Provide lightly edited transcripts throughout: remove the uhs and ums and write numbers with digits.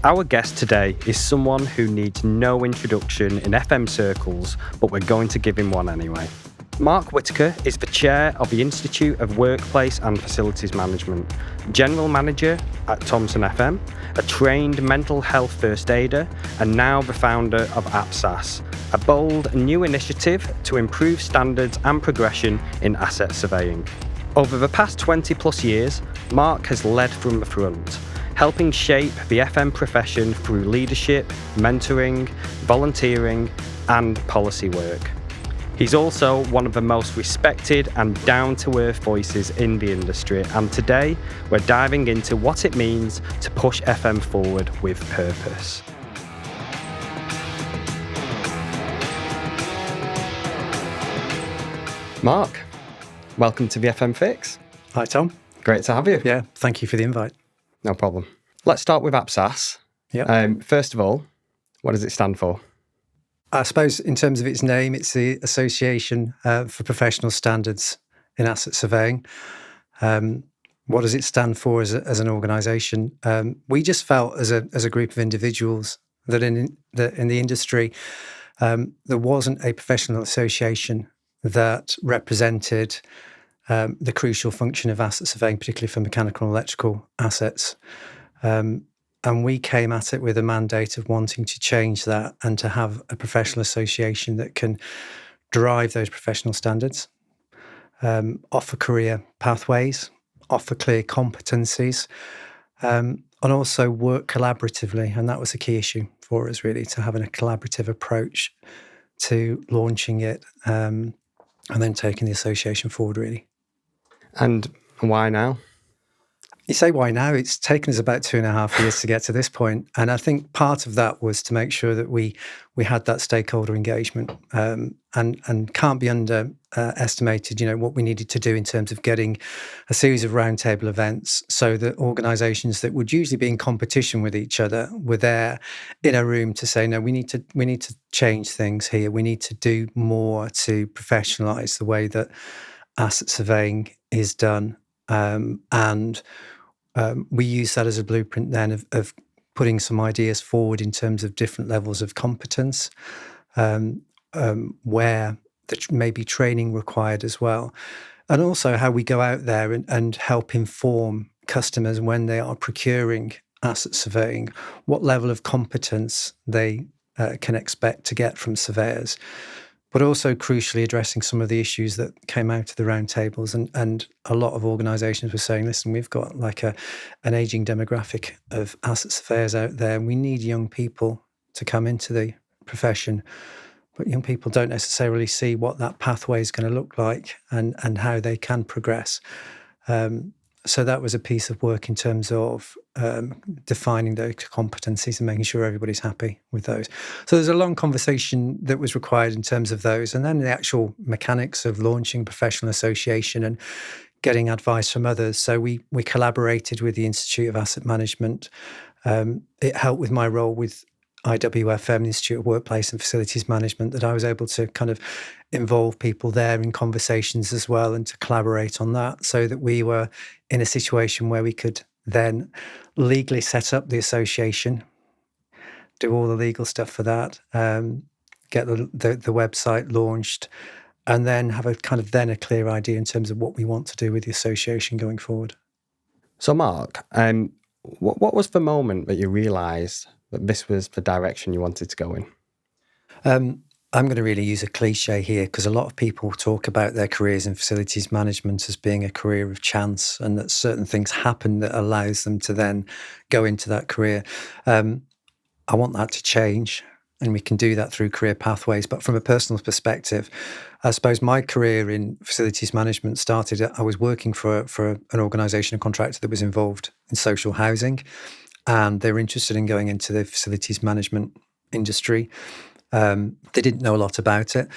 Our guest today is someone who needs no introduction in FM circles, but we're going to give him one anyway. Mark Whitaker is the chair of the Institute of Workplace and Facilities Management, general manager at Thomson FM, a trained mental health first aider, and now the founder of APSAS, a bold new initiative to improve standards and progression in asset surveying. Over the past 20 plus years, Mark has led from the front, helping shape the FM profession through leadership, mentoring, volunteering, and policy work. He's also one of the most respected and down-to-earth voices in the industry, and today we're diving into what it means to push FM forward with purpose. Mark, welcome to the FM Fix. Hi, Tom. Great to have you. Yeah, thank you for the invite. No problem. Let's start with APSAS. Yeah. First of all, what does it stand for? I suppose in terms of its name, it's the Association for Professional Standards in Asset Surveying. What does it stand for as an organisation? We just felt as a group of individuals that in the industry, there wasn't a professional association that represented the crucial function of asset surveying, particularly for mechanical and electrical assets. And we came at it with a mandate of wanting to change that and to have a professional association that can drive those professional standards, offer career pathways, offer clear competencies, and also work collaboratively. And that was a key issue for us, really, to having a collaborative approach to launching it and then taking the association forward, really. And why now? You say why now? It's taken us about 2.5 years to get to this point. And I think part of that was to make sure that we had that stakeholder engagement and can't be underestimated, what we needed to do in terms of getting a series of roundtable events so that organisations that would usually be in competition with each other were there in a room to say, no, we need to change things here. We need to do more to professionalise the way that asset surveying is done. We use that as a blueprint then of putting some ideas forward in terms of different levels of competence, where there may be training required as well. And also how we go out there and help inform customers when they are procuring asset surveying, what level of competence they can expect to get from surveyors. But also crucially addressing some of the issues that came out of the roundtables. And a lot of organisations were saying, listen, we've got like an ageing demographic of asset surveyors out there, and we need young people to come into the profession. But young people don't necessarily see what that pathway is going to look like and how they can progress. So that was a piece of work in terms of defining those competencies and making sure everybody's happy with those. So there's a long conversation that was required in terms of those. And then the actual mechanics of launching professional association and getting advice from others. So we collaborated with the Institute of Asset Management. It helped with my role with IWFM, the Institute of Workplace and Facilities Management, that I was able to kind of involve people there in conversations as well and to collaborate on that so that we were in a situation where we could then legally set up the association, do all the legal stuff for that, get the website launched, and then have a kind of then a clear idea in terms of what we want to do with the association going forward. So Mark, what was the moment that you realised that this was the direction you wanted to go in? I'm going to really use a cliche here because a lot of people talk about their careers in facilities management as being a career of chance and that certain things happen that allows them to then go into that career. I want that to change, and we can do that through career pathways. But from a personal perspective, I suppose my career in facilities management started, I was working for an organisation, a contractor that was involved in social housing, and they were interested in going into the facilities management industry. They didn't know a lot about it.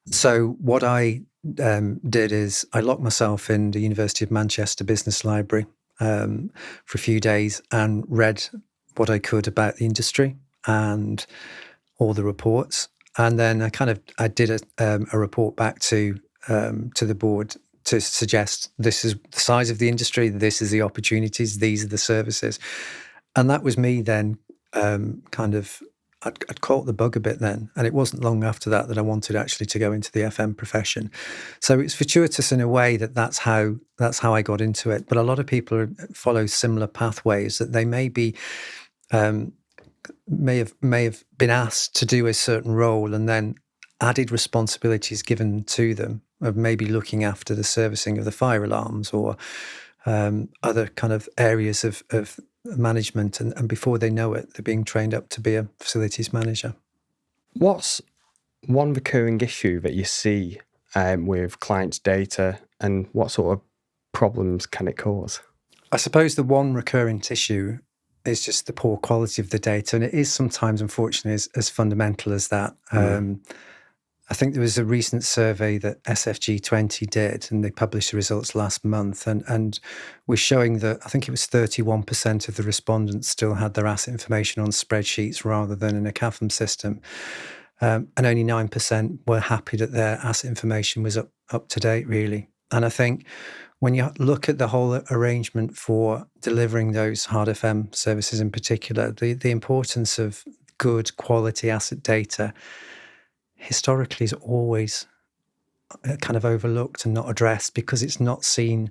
So what I did is I locked myself in the University of Manchester Business Library for a few days and read what I could about the industry and all the reports. And then I did a report back to the board to suggest this is the size of the industry, this is the opportunities, these are the services. And that was me then I'd caught the bug a bit then, and it wasn't long after that I wanted actually to go into the FM profession. So it's fortuitous in a way that's how I got into it. But a lot of people follow similar pathways, that they may have been asked to do a certain role and then added responsibilities given to them of maybe looking after the servicing of the fire alarms or other kind of areas of management, and before they know it, they're being trained up to be a facilities manager. What's one recurring issue that you see with clients' data, and what sort of problems can it cause? I suppose the one recurrent issue is just the poor quality of the data, and it is sometimes, unfortunately, as fundamental as that. I think there was a recent survey that SFG 20 did, and they published the results last month, and was showing that I think it was 31% of the respondents still had their asset information on spreadsheets rather than in a CAFM system. And only 9% were happy that their asset information was up to date, really. And I think when you look at the whole arrangement for delivering those hard FM services in particular, the importance of good quality asset data historically is always kind of overlooked and not addressed, because it's not seen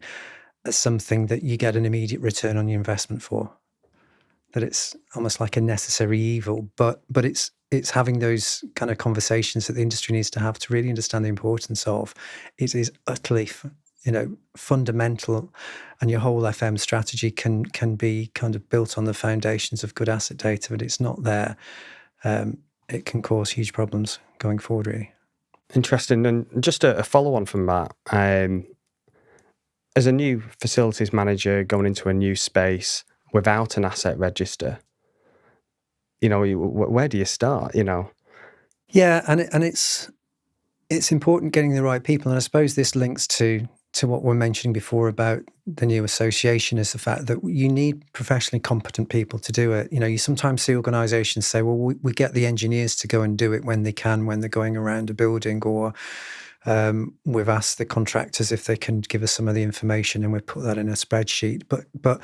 as something that you get an immediate return on your investment for, that it's almost like a necessary evil. But it's having those kind of conversations that the industry needs to have to really understand the importance of. It is utterly fundamental, and your whole FM strategy can be kind of built on the foundations of good asset data, but it's not there. It can cause huge problems going forward, really. Interesting. And just a follow-on from that, as a new facilities manager going into a new space without an asset register, where do you start, Yeah, and it's important getting the right people. And I suppose this links to what we're mentioning before about the new association, is the fact that you need professionally competent people to do it. You sometimes see organisations say, well, we get the engineers to go and do it when they can, when they're going around a building, or we've asked the contractors if they can give us some of the information and we put that in a spreadsheet. But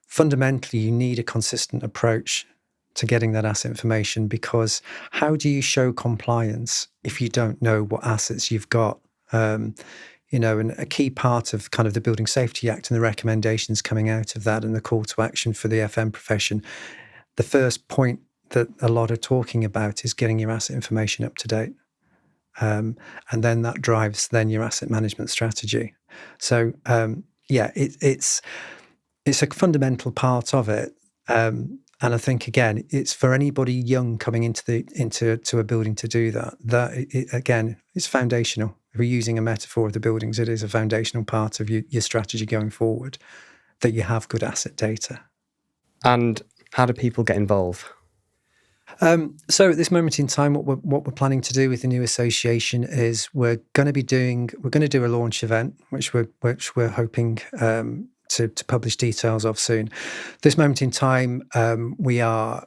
fundamentally, you need a consistent approach to getting that asset information, because how do you show compliance if you don't know what assets you've got? And a key part of kind of the Building Safety Act and the recommendations coming out of that and the call to action for the FM profession, the first point that a lot are talking about is getting your asset information up to date. And then that drives your asset management strategy. So, it's a fundamental part of it. And I think, again, it's for anybody young coming into a building to do that. Again, it's foundational. If we're using a metaphor of the buildings, it is a foundational part of your strategy going forward, that you have good asset data. And how do people get involved? So at this moment in time, what we're planning to do with the new association is we're going to do a launch event, which we're hoping to publish details of soon. At this moment in time, we are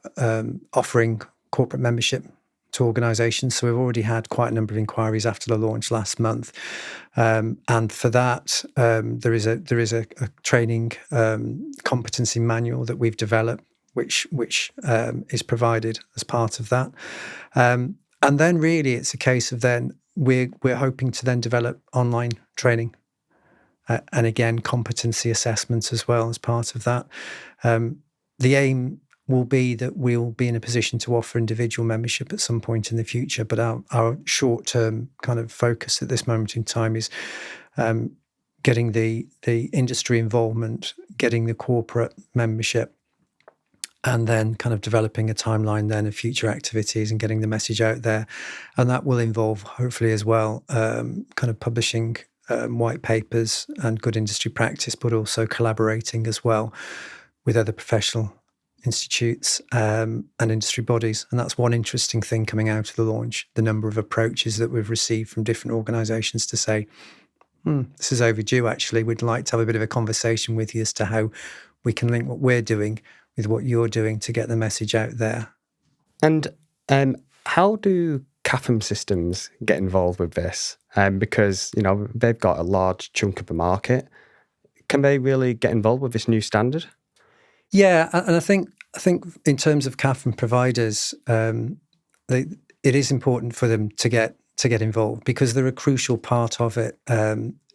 offering corporate membership to organisations. So we've already had quite a number of inquiries after the launch last month, and for that, there is a training competency manual that we've developed, which is provided as part of that, and then really it's a case of then we're hoping to then develop online training. And again, competency assessments as well as part of that. The aim will be that we'll be in a position to offer individual membership at some point in the future, but our short-term kind of focus at this moment in time is getting the industry involvement, getting the corporate membership, and then kind of developing a timeline then of future activities and getting the message out there. And that will involve, hopefully as well, kind of publishing white papers and good industry practice, but also collaborating as well with other professional institutes and industry bodies. And that's one interesting thing coming out of the launch, the number of approaches that we've received from different organisations to say, this is overdue, actually. We'd like to have a bit of a conversation with you as to how we can link what we're doing with what you're doing to get the message out there. And how do CAFM systems get involved with this? Because, they've got a large chunk of the market. Can they really get involved with this new standard? Yeah, and I think I think in terms of CAFM providers, it is important for them to get involved because they're a crucial part of it.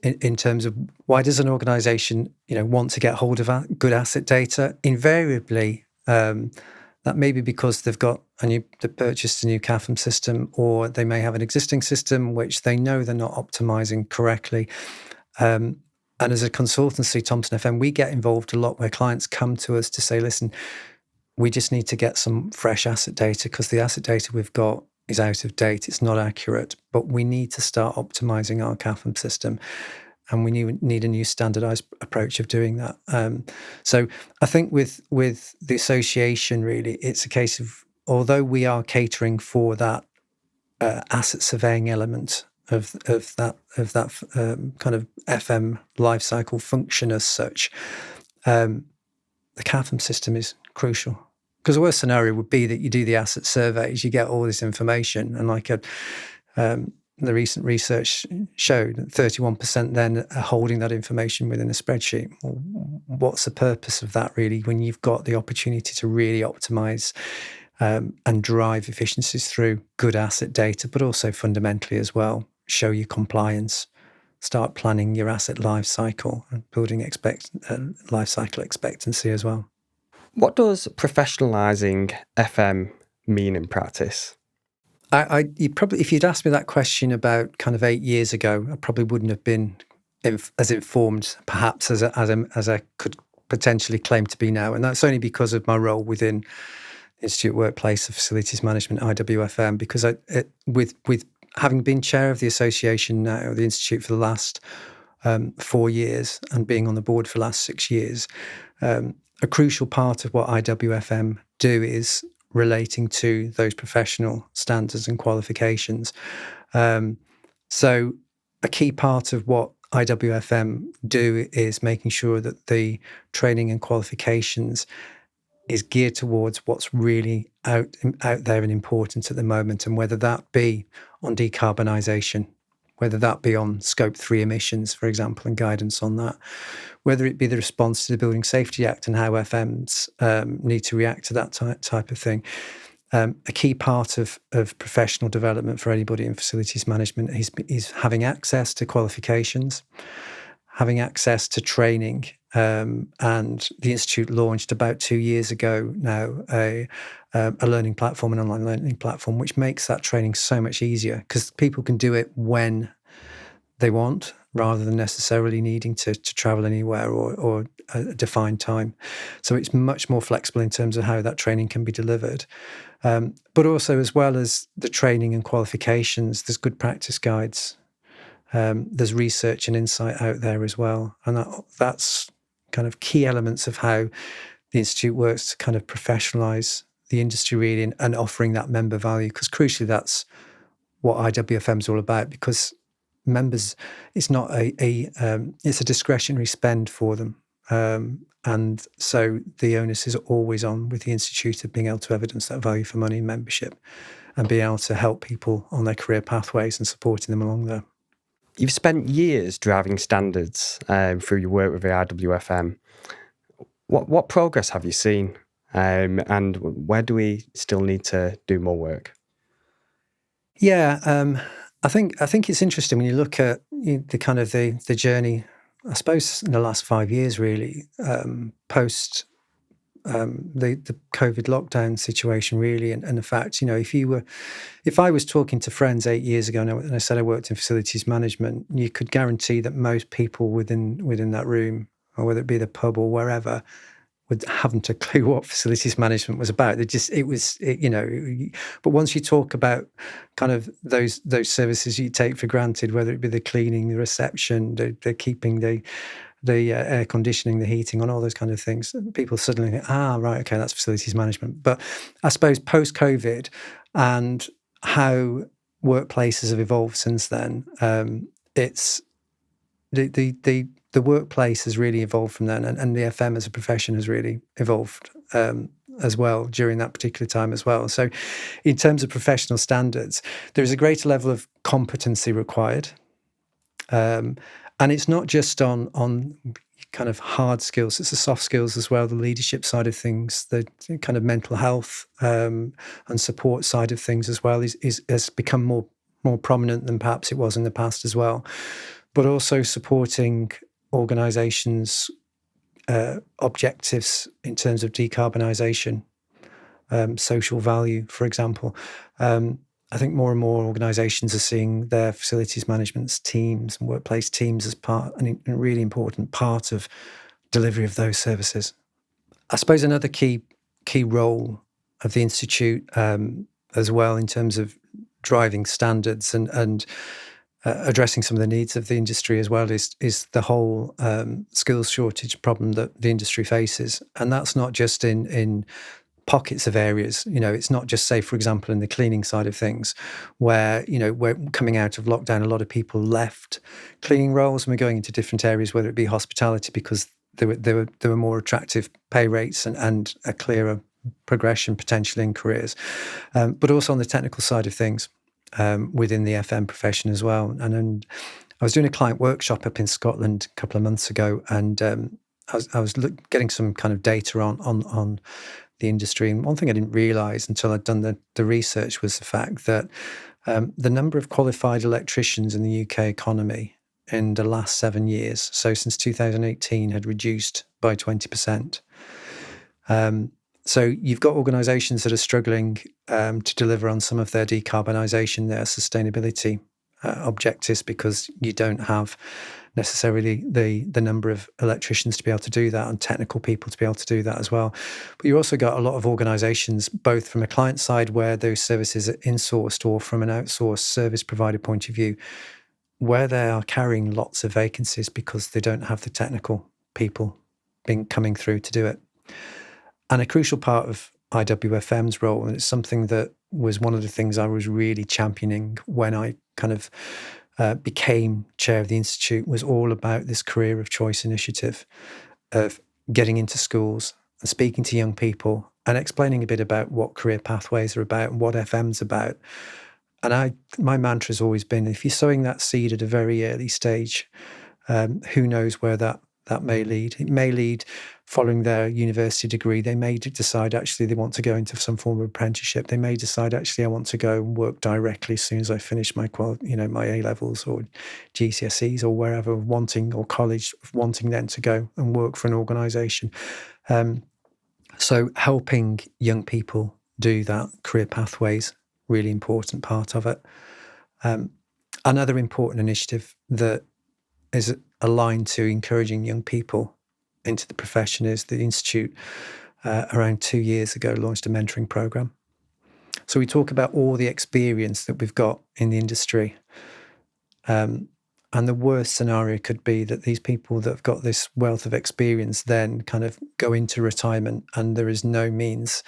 In terms of why does an organisation, want to get hold of good asset data? Invariably, that may be because they've purchased a new CAFM system, or they may have an existing system which they know they're not optimizing correctly. And as a consultancy, Thompson FM, we get involved a lot where clients come to us to say, listen, we just need to get some fresh asset data because the asset data we've got is out of date. It's not accurate, but we need to start optimizing our CAFM system. And we need a new standardized approach of doing that. So I think with the association, really, it's a case of, although we are catering for that asset surveying element of that kind of FM lifecycle function as such, the CAFM system is crucial. Because the worst scenario would be that you do the asset surveys, you get all this information, and the recent research showed that 31% then are holding that information within a spreadsheet. Well, what's the purpose of that, really, when you've got the opportunity to really optimize and drive efficiencies through good asset data, but also fundamentally as well, show your compliance, start planning your asset life cycle and building life cycle expectancy as well. What does professionalising FM mean in practice? If you'd asked me that question about kind of 8 years ago, I probably wouldn't have been as informed, perhaps, as I could potentially claim to be now. And that's only because of my role within Institute Workplace of Facilities Management, IWFM, because with having been chair of the association now, the Institute, for the last 4 years, and being on the board for the last 6 years, a crucial part of what IWFM do is relating to those professional standards and qualifications. So a key part of what IWFM do is making sure that the training and qualifications is geared towards what's really out there and important at the moment, and whether that be on decarbonisation, whether that be on Scope 3 emissions, for example, and guidance on that, whether it be the response to the Building Safety Act and how FMs need to react to that type of thing. A key part of professional development for anybody in facilities management is having access to qualifications, having access to training. And the Institute launched about 2 years ago now a learning platform, an online learning platform, which makes that training so much easier because people can do it when they want, rather than necessarily needing to travel anywhere or a defined time. So it's much more flexible in terms of how that training can be delivered. But also, as well as the training and qualifications, there's good practice guides. There's research and insight out there as well. And that's kind of key elements of how the Institute works to kind of professionalise the industry, really, and offering that member value. Because crucially, that's what IWFM is all about, because members, it's not it's a discretionary spend for them. And so the onus is always on with the Institute of being able to evidence that value for money membership and being able to help people on their career pathways and supporting them along there. You've spent years driving standards through your work with the IWFM. What progress have you seen? And where do we still need to do more work? Yeah, I think it's interesting when you look at the kind of the journey, I suppose, in the last 5 years, really, post the COVID lockdown situation, really, and the fact, if I was talking to friends 8 years ago and I said I worked in facilities management, you could guarantee that most people within that room, or whether it be the pub or wherever, haven't a clue what facilities management was about. But once you talk about kind of those services you take for granted, whether it be the cleaning, the reception, the keeping the air conditioning, the heating, on all those kind of things, people suddenly think, right, okay, that's facilities management. But I suppose post-COVID and how workplaces have evolved since then, it's the workplace has really evolved from then, and the FM as a profession has really evolved as well during that particular time as well. So in terms of professional standards, there is a greater level of competency required. And it's not just on kind of hard skills. It's the soft skills as well, the leadership side of things, the kind of mental health and support side of things as well has become more prominent than perhaps it was in the past as well. But also supporting organisations' objectives in terms of decarbonisation, social value, for example. I think more and more organisations are seeing their facilities management teams and workplace teams as a really important part of delivery of those services. I suppose another key role of the Institute as well in terms of driving standards and addressing some of the needs of the industry as well is the whole skills shortage problem that the industry faces. And that's not just in pockets of areas. It's not just, say, for example, in the cleaning side of things, where, we're coming out of lockdown, a lot of people left cleaning roles and we're going into different areas, whether it be hospitality, because there were more attractive pay rates and a clearer progression potentially in careers, but also on the technical side of things within the FM profession as well. And then I was doing a client workshop up in Scotland a couple of months ago, and I was getting some kind of data on the industry. And one thing I didn't realise until I'd done the research was the fact that the number of qualified electricians in the UK economy in the last 7 years, so since 2018, had reduced by 20%. So you've got organisations that are struggling to deliver on some of their decarbonisation, their sustainability objectives, because you don't have necessarily the number of electricians to be able to do that and technical people to be able to do that as well. But you also got a lot of organisations, both from a client side where those services are insourced or from an outsourced service provider point of view, where they are carrying lots of vacancies because they don't have the technical people coming through to do it. And a crucial part of IWFM's role, and it's something that was one of the things I was really championing when I kind of became chair of the Institute, was all about this career of choice initiative of getting into schools and speaking to young people and explaining a bit about what career pathways are about and what FM's about. And my mantra has always been, if you're sowing that seed at a very early stage, who knows where that may lead. It may lead following their university degree. They may decide actually they want to go into some form of apprenticeship. They may decide actually I want to go and work directly as soon as I finish my my A-levels or GCSEs or wherever, or college, wanting then to go and work for an organisation. So helping young people do that, career pathways, really important part of it. Another important initiative that is aligned to encouraging young people into the profession is the Institute, around 2 years ago, launched a mentoring program. So we talk about all the experience that we've got in the industry. And the worst scenario could be that these people that have got this wealth of experience then kind of go into retirement and there is no means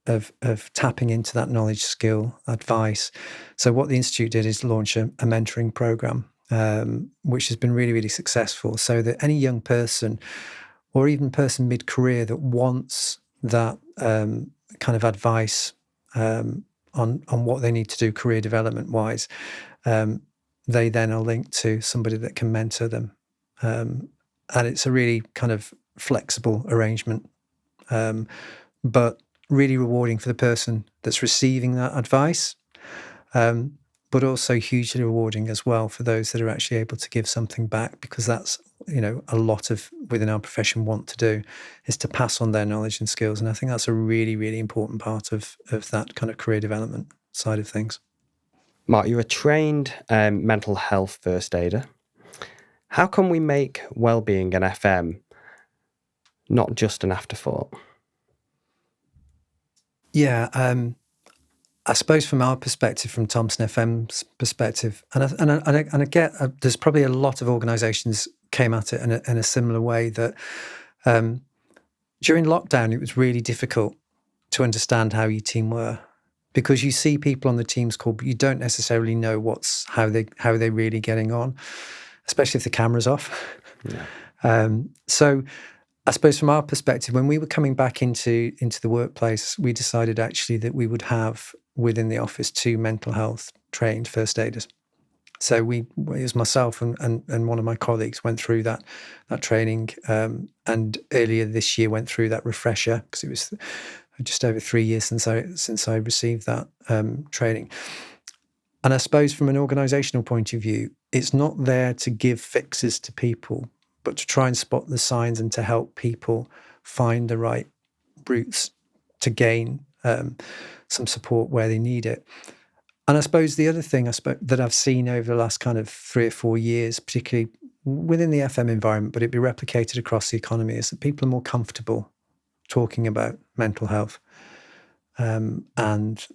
of tapping into that knowledge, skill, advice. So what the Institute did is launch a mentoring program, which has been really, really successful, so that any young person or even person mid-career that wants that kind of advice on what they need to do career development-wise, they then are linked to somebody that can mentor them. And it's a really kind of flexible arrangement, but really rewarding for the person that's receiving that advice, but also hugely rewarding as well for those that are actually able to give something back, because that's, a lot of within our profession want to do, is to pass on their knowledge and skills. And I think that's a really, really important part of that kind of career development side of things. Mark, you're a trained mental health first aider. How can we make wellbeing and FM not just an afterthought? Yeah, I suppose from our perspective, from Thompson FM's perspective, and I get there's probably a lot of organisations came at it in a similar way, that during lockdown it was really difficult to understand how your team were, because you see people on the Teams call, but you don't necessarily know how they're really getting on, especially if the camera's off. Yeah. So I suppose from our perspective, when we were coming back into the workplace, we decided actually that we would have within the office 2 mental health trained first aiders. So it was myself and one of my colleagues went through that training, and earlier this year went through that refresher, because it was just over 3 years since I received that training. And I suppose from an organisational point of view, it's not there to give fixes to people, but to try and spot the signs and to help people find the right routes to gain some support where they need it. And I suppose the other thing that I've seen over the last kind of 3 or 4 years, particularly within the FM environment, but it'd be replicated across the economy, is that people are more comfortable talking about mental health, and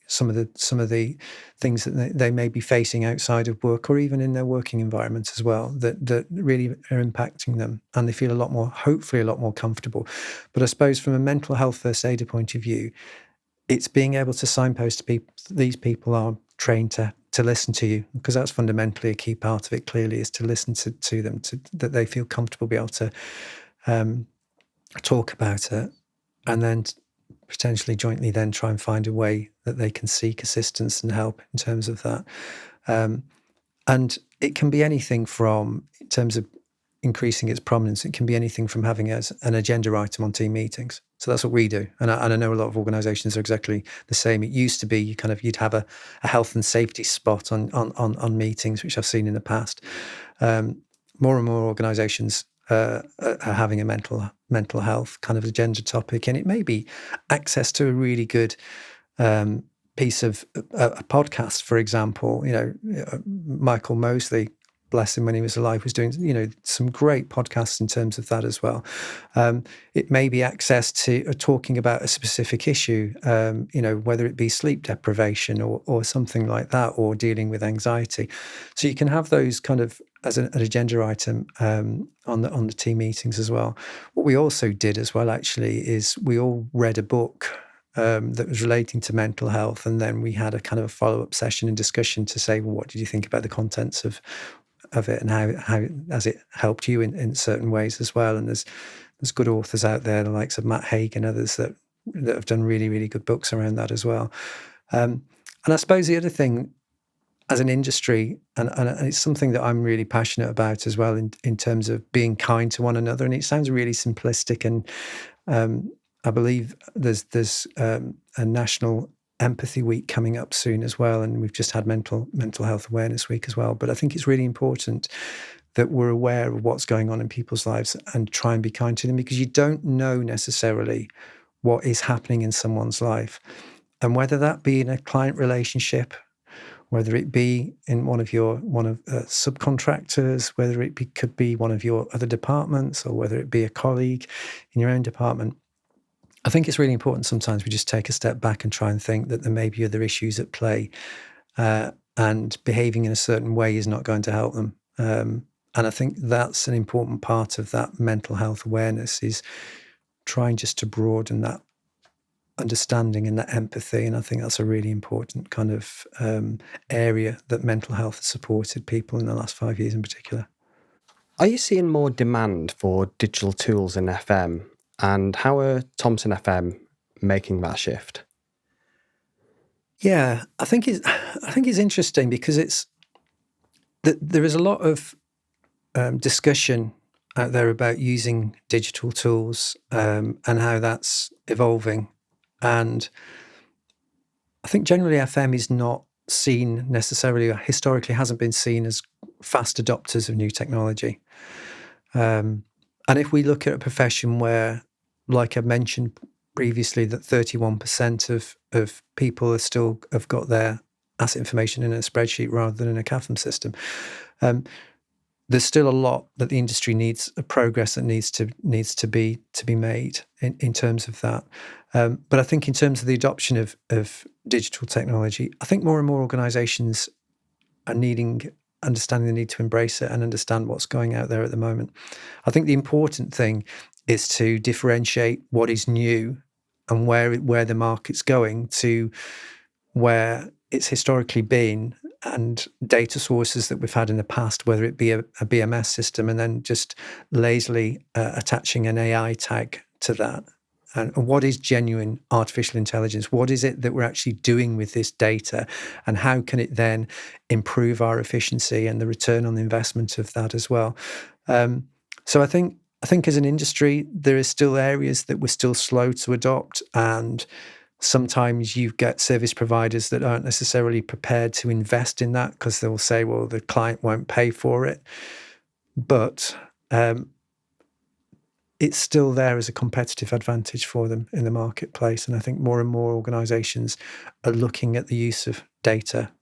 some of the things that they may be facing outside of work or even in their working environments as well, that really are impacting them, and they feel hopefully a lot more comfortable. But I suppose from a mental health first aider point of view, it's being able to signpost to people, these people are trained to listen to you, because that's fundamentally a key part of it, clearly, is to listen to them, that they feel comfortable, be able to talk about it, and then potentially jointly then try and find a way that they can seek assistance and help in terms of that. And it can be anything from, in terms of increasing its prominence, it can be anything from having an agenda item on team meetings. So that's what we do. And I know a lot of organisations are exactly the same. It used to be you'd have a health and safety spot on meetings, which I've seen in the past. More and more organisations are having a mental health kind of agenda topic, and it may be access to a really good piece of a podcast, for example. Michael Mosley, bless him, when he was alive, was doing some great podcasts in terms of that as well. It may be access to talking about a specific issue, whether it be sleep deprivation or something like that, or dealing with anxiety. So you can have those kind of as an agenda item on the team meetings as well. What we also did as well, actually, is we all read a book that was relating to mental health, and then we had a kind of a follow-up session and discussion to say, well, what did you think about the contents of it, and how has it helped you in certain ways as well? And there's good authors out there, the likes of Matt Haig and others, that have done really, really good books around that as well. And I suppose the other thing, as an industry, and it's something that I'm really passionate about as well, in terms of being kind to one another. And it sounds really simplistic, and I believe there's a National Empathy Week coming up soon as well, and we've just had Mental Health Awareness Week as well. But I think it's really important that we're aware of what's going on in people's lives and try and be kind to them, because you don't know necessarily what is happening in someone's life, and whether that be in a client relationship, whether it be in one of subcontractors, whether it could be one of your other departments, or whether it be a colleague in your own department. I think it's really important sometimes we just take a step back and try and think that there may be other issues at play, and behaving in a certain way is not going to help them. And I think that's an important part of that mental health awareness, is trying just to broaden that understanding and that empathy. And I think that's a really important kind of area that mental health has supported people in the last 5 years in particular. Are you seeing more demand for digital tools in FM? And how are Thomson FM making that shift? Yeah, I think it's interesting, because there is a lot of discussion out there about using digital tools, and how that's evolving. And I think generally FM is not seen necessarily, or historically hasn't been seen, as fast adopters of new technology. And if we look at a profession where, like I mentioned previously, that 31% of people have got their asset information in a spreadsheet rather than in a CAFM system, there's still a lot that the industry needs, a progress that needs to be made in terms of that. But I think in terms of the adoption of digital technology, I think more and more organisations are understanding the need to embrace it and understand what's going out there at the moment. I think the important thing is to differentiate what is new and where the market's going to where it's historically been, and data sources that we've had in the past, whether it be a BMS system and then just lazily attaching an AI tag to that, and what is genuine artificial intelligence? What is it that we're actually doing with this data, and how can it then improve our efficiency and the return on the investment of that as well? So I think as an industry, there is still areas that we're still slow to adopt, and sometimes you get service providers that aren't necessarily prepared to invest in that because they'll say, well, the client won't pay for it. But it's still there as a competitive advantage for them in the marketplace. And I think more and more organizations are looking at the use of data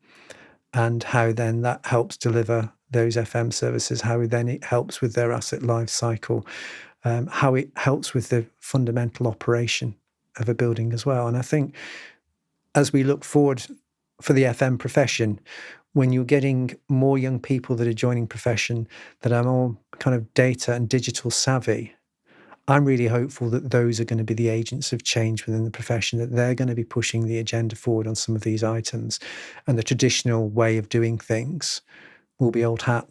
and how then that helps deliver those FM services, how then it helps with their asset life cycle, how it helps with the fundamental operation of a building as well. And I think as we look forward for the FM profession, when you're getting more young people that are joining profession that are more kind of data and digital savvy, I'm really hopeful that those are going to be the agents of change within the profession, that they're going to be pushing the agenda forward on some of these items. And the traditional way of doing things will be old hat.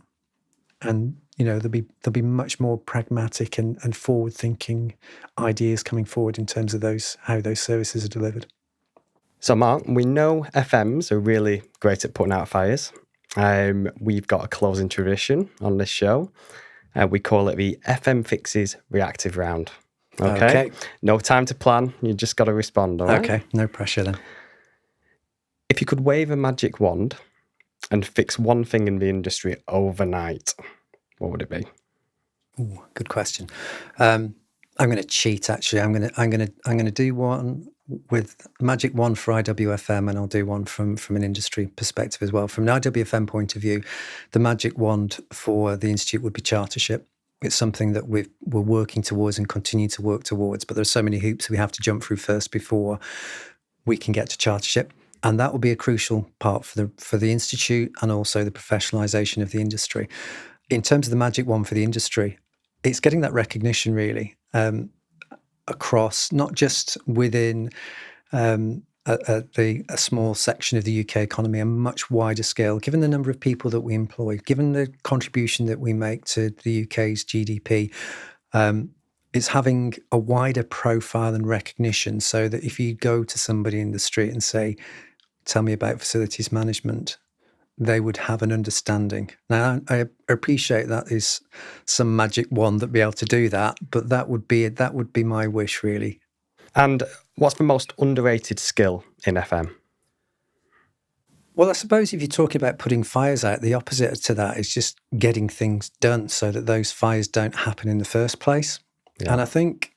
And, there'll be much more pragmatic and forward-thinking ideas coming forward in terms of how those services are delivered. So, Mark, we know FMs are really great at putting out fires. We've got a closing tradition on this show. We call it the FM Fixes Reactive Round. Okay. No time to plan. You just got to respond, all right? Okay, no pressure then. If you could wave a magic wand and fix one thing in the industry overnight, what would it be? Ooh, good question. I'm going to cheat. Actually, I'm going to do one with magic wand for IWFM, and I'll do one from an industry perspective as well. From an IWFM point of view, the magic wand for the institute would be chartership. It's something that we're working towards and continue to work towards, but there are so many hoops we have to jump through first before we can get to chartership. And that will be a crucial part for the institute and also the professionalisation of the industry. In terms of the magic wand for the industry, it's getting that recognition really across, not just within a small section of the UK economy, a much wider scale, given the number of people that we employ, given the contribution that we make to the UK's GDP. It's having a wider profile and recognition so that if you go to somebody in the street and say, tell me about facilities management, they would have an understanding. Now, I appreciate that is some magic wand that be able to do that, but that would be my wish, really. And what's the most underrated skill in FM? Well, I suppose if you're talking about putting fires out, the opposite to that is just getting things done so that those fires don't happen in the first place. Yeah. And I think,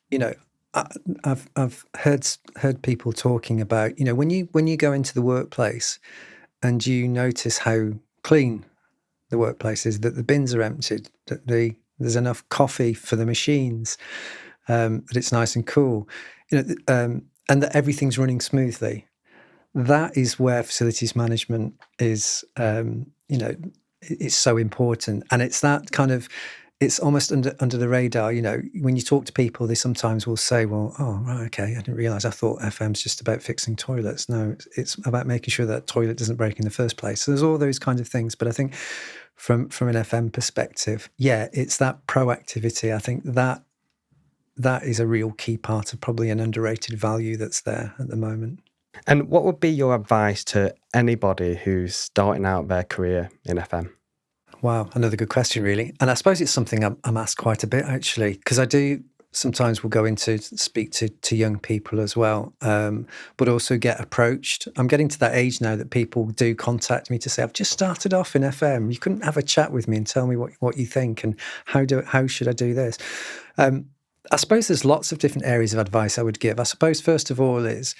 I've heard people talking about, when you go into the workplace and you notice how clean the workplace is, that the bins are emptied, that there's enough coffee for the machines, that it's nice and cool, and that everything's running smoothly. That is where facilities management is, it's so important. And it's that kind of, it's almost under the radar. When you talk to people, they sometimes will say, well, oh, right, okay, I didn't realise. I thought FM's just about fixing toilets. No, it's about making sure that toilet doesn't break in the first place. So there's all those kinds of things. But I think from an FM perspective, yeah, it's that proactivity. I think that is a real key part of probably an underrated value that's there at the moment. And what would be your advice to anybody who's starting out their career in FM? Wow, another good question, really. And I suppose it's something I'm asked quite a bit, actually, because I do sometimes will go in to speak to young people as well, but also get approached. I'm getting to that age now that people do contact me to say, I've just started off in FM. You couldn't have a chat with me and tell me what you think and how should I do this? I suppose there's lots of different areas of advice I would give. I suppose, first of all, is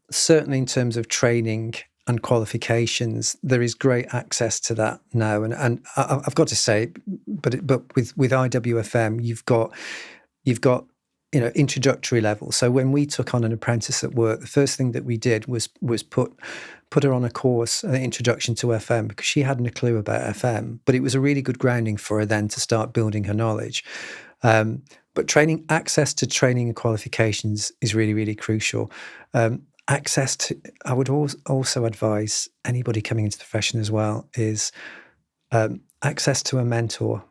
certainly in terms of training and qualifications, there is great access to that now. And I've got to say, but with IWFM, you've got introductory level. So when we took on an apprentice at work, the first thing that we did was put her on a course, an introduction to FM, because she hadn't a clue about FM. But it was a really good grounding for her then to start building her knowledge. But access to training and qualifications is really, really crucial. I would also advise anybody coming into the profession as well is access to a mentor,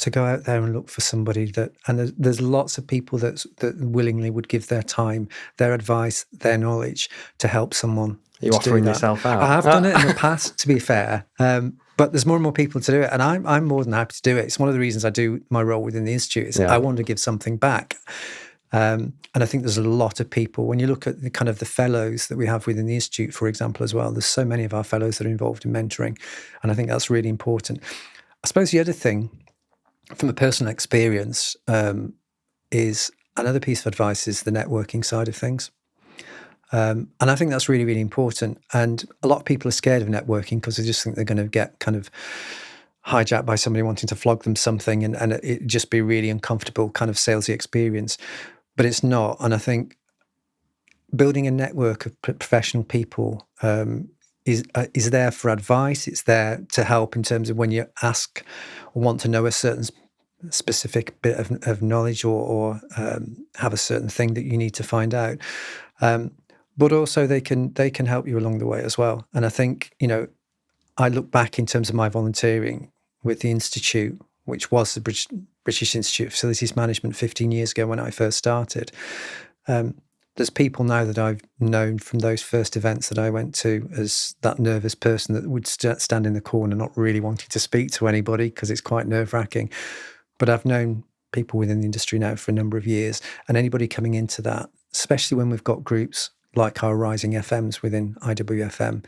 to go out there and look for somebody that, and there's lots of people that willingly would give their time, their advice, their knowledge to help someone. Are you offering yourself out? I have done it in the past, to be fair. But there's more and more people to do it, and I'm more than happy to do it. It's one of the reasons I do my role within the Institute is I want to give something back. And I think there's a lot of people, when you look at the kind of the fellows that we have within the Institute, for example, as well, there's so many of our fellows that are involved in mentoring, and I think that's really important. I suppose the other thing, from a personal experience, is another piece of advice is the networking side of things. And I think that's really, really important. And a lot of people are scared of networking because they just think they're going to get kind of hijacked by somebody wanting to flog them something and it just be really uncomfortable kind of salesy experience. But it's not. And I think building a network of professional people is there for advice. It's there to help in terms of when you ask or want to know a certain specific bit of knowledge or have a certain thing that you need to find out. But also they can help you along the way as well. And I think, I look back in terms of my volunteering with the Institute, which was the British Institute of Facilities Management 15 years ago when I first started. There's people now that I've known from those first events that I went to as that nervous person that would stand in the corner not really wanting to speak to anybody because it's quite nerve-wracking. But I've known people within the industry now for a number of years, and anybody coming into that, especially when we've got groups like our Rising FMs within IWFM,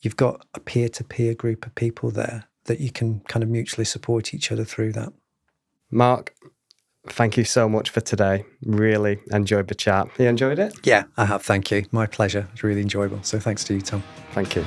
you've got a peer-to-peer group of people there that you can kind of mutually support each other through that. Mark, thank you so much for today. Really enjoyed the chat. You enjoyed it? Yeah, I have. Thank you. My pleasure. It's really enjoyable. So thanks to you, Tom. Thank you.